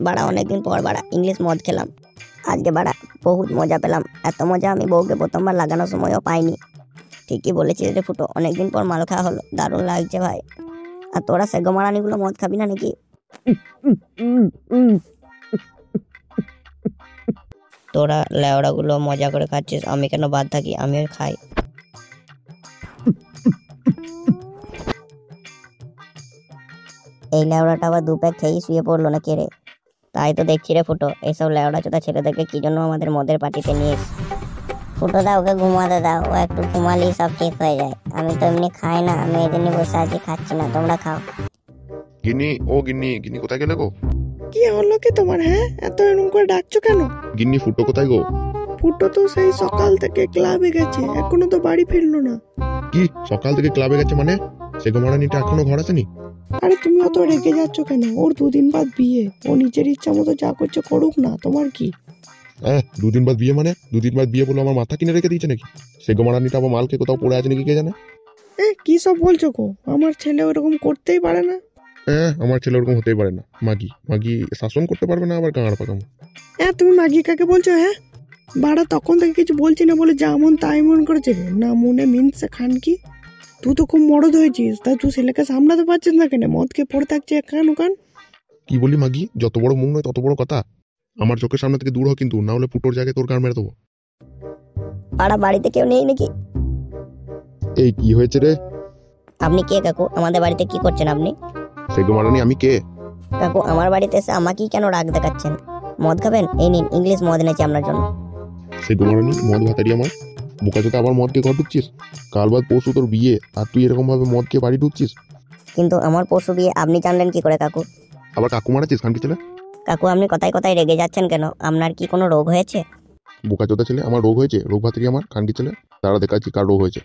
বাড়া অনেকদিন পর বাড়া ইংলিশ মদ খেলাম। আজকে বাড়া বহুত মজা পেলাম। এত মজা আমি বউকে প্রথমবার লাগানোর সময়ও পাইনি। ঠিকই বলেছিস রে ফুটো, অনেকদিন পর মাল খাওয়া হলো, দারুণ লাগছে ভাই। আর তোরা সেগো মারানিগুলো মদ খাবি না নাকি? তোরা লেওড়াগুলো মজা করে খাচ্ছিস, আমি কেন বাদ থাকি? আমিও খাই। এই লেওড়াটা আবার দু প্যাক খেয়েই শুয়ে পড়লো না কে রে? তাই তো দেখছি রে ফুটো, এইসব লেওড়া চোদা ছেলেদেরকে কি জন্য আমাদের মদের পার্টিতে নিয়ে এসেছিস? ফুটো দাও, ওকে ঘুমাতে দাও, ও একটু ঘুমালেই সব ঠিক হয়ে যায়। আমি তো এমনি খাই না, আমি এই জন্যই বসে আছি, খাচ্ছি না, তোমরা খাও। গিন্নি, ও গিন্নি, গিন্নি কোথায় গেলে গো? কি হলো কি তোমার? হ্যাঁ, এত এরকম করে ডাকছো কেন? গিন্নি ফুটো কোথায় গো? ফুটো তো সেই সকাল থেকে ক্লাবে গেছে, এখনো তো বাড়ি ফিরলো না। কি সকাল থেকে ক্লাবে গেছে মানে? সেগো মারানিটা এখনো ঘর আসেনি? আরে তুমি অত রেগে যাচ্ছ কেন? ওর দুদিন বাদ বিয়ে, ও নিজের ইচ্ছা মতো যা করছে করুক না, তোমার কি? হ্যাঁ, দুদিন বাদ বিয়ে মানে? দুদিন বাদ বিয়ে বলে আমার মাথা কিনে রেখে দিয়েছে নাকি? সেগো মারানিটা আবার মালকে কোথাও পড়ে আছে নাকি কে জানে? কি সব বলছো গো? আমার ছেলে ওরকম করতেই পারে না। হ্যাঁ, আমার ছেলে ওরকম হতেই পারে না। মাগি মাগি শাসন করতে পারবে না, আবার গাঁড় পাকামো। তুমি মাগি কাকে বলছো? হ্যাঁ, বাড়া তখন থেকে কিছু বলছি না বলে যা মন তাই মন করেছে, না মনে মিনসে খান কি? তুই তো খুব মরদ হয়েছিস, তাই তুই ছেলেকে সামলাতে পারছিস না কেন? মদ খেয়ে পড়ে থাকছে এখান ওখান। কি বলি মাগি? যত বড় মুখ নয় তত বড় কথা। আমার চোখের সামনে থেকে দূর হ কিন্তু, না হলে ফুটোর জায়গায় তোর গান মেরে দেবো। পাড়া বাড়িতে কেউ নেই নাকি? এই কি হয়েছে রে? আপনি কে কাকু? আমাদের বাড়িতে কি করছেন আপনি? সেগো মারানি আমি কে? কাকু আমার বাড়িতে এসে আমাকেই কেন রাগ দেখাচ্ছেন? মদ খাবেন? এই নিন, ইংলিশ মদ এনেছি আপনার জন্য। সেগো মারানি মদ ভাতারি আমার বোকা চোদা, আবার মদ খেয়ে ঘর ঢুকছিস? কাল বাদ পরশু তোর বিয়ে, আর তুই এরকম ভাবে মদ খেয়ে বাড়ি ঢুকছিস? কিন্তু আমার পশু বিয়ে আপনি জানলেন কি করে কাকু? আবার কাকু মারাচ্ছিস খানকি ছেলে? কাকু আপনি কথায় কথায় রেগে যাচ্ছেন কেন? আপনার কি কোনো রোগ হয়েছে? বোকা চোদা ছেলে, আমার রোগ হয়েছে? রোগ ভাতারি আমার খানকি ছেলে, তারা দেখাচ্ছি কার রোগ হয়েছে।